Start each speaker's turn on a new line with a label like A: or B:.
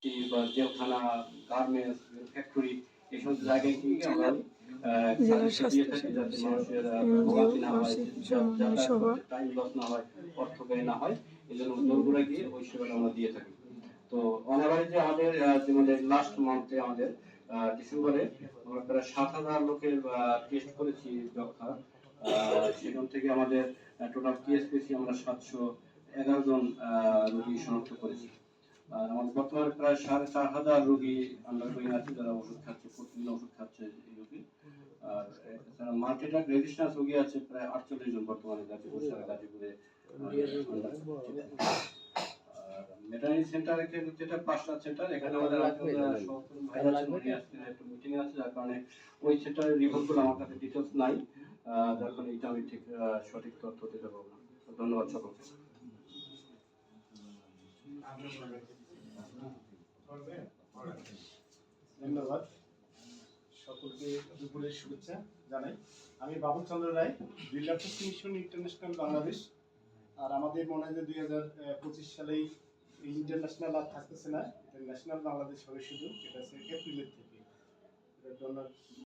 A: বা জেলখানা, garments, factory এই সমস্ত জায়গায় গিয়ে আমরা
B: জেলা
A: সার্ভিসটা দিয়ে
B: স্বাস্থ্য
A: থাকি যাতে
B: সদস্য
A: মানুষের
B: এনজিও
A: ভোগান্তি না হয়,
B: বার্ষিক সমন্বয়
A: যাতায়াত
B: সভা।
A: করতে টাইম লস না হয়, অর্থ ব্যয় না হয়, এই জন্য দোরগোড়ায় গিয়ে ওই সেবাটা আমরা দিয়ে থাকি। তো অনাবারে যে আমাদের লাস্ট মান্থে আমাদের ডিসেম্বরে আমরা প্রায় 7,000 লোকের টেস্ট করেছি যক্ষ্মা। সেখান থেকে আমাদের টোটাল কেস পেয়েছি আমরা 711 জন রোগী শনাক্ত করেছি। আর আমাদের বর্তমানে প্রায় 4,500 রোগী আন্ডারগোয়িং আছে, যারা ওষুধ খাচ্ছে, প্রতিদিন ওষুধ খাচ্ছে এই রোগী। আর এছাড়া মাল্টিড্রাগ রেজিস্ট্যান্স রোগী আছে প্রায় 48 জন বর্তমানে গাজীপুর সারা গাজীপুরে। ভেটেরিনারি সেন্টার যেটা 5টা সেন্টার, এখানে আমাদের ভাই আছেন, উনি আজকে একটু মিটিং আছে, যার কারণে ওই সেন্টারের রিপোর্টগুলো আমার কাছে ডিটেলস নাই, যার কারণে এটা আমি ঠিক সঠিক তথ্য দিতে পারবো না। ধন্যবাদ সকলকে।
C: ধন্যবাদ সকলকে, দুপুরের শুভেচ্ছা জানাই। আমি বাবুল চন্দ্র রায়, রিল্যাপস মিশন ইন্টারন্যাশনাল বাংলাদেশ। আর আমাদের মনে হয় যে 2025 সালেই ইন্টারন্যাশনাল আর থাকতেছে না, ন্যাশনাল বাংলাদেশ হবে শুধু, এটা হচ্ছে এপ্রিলের থেকে।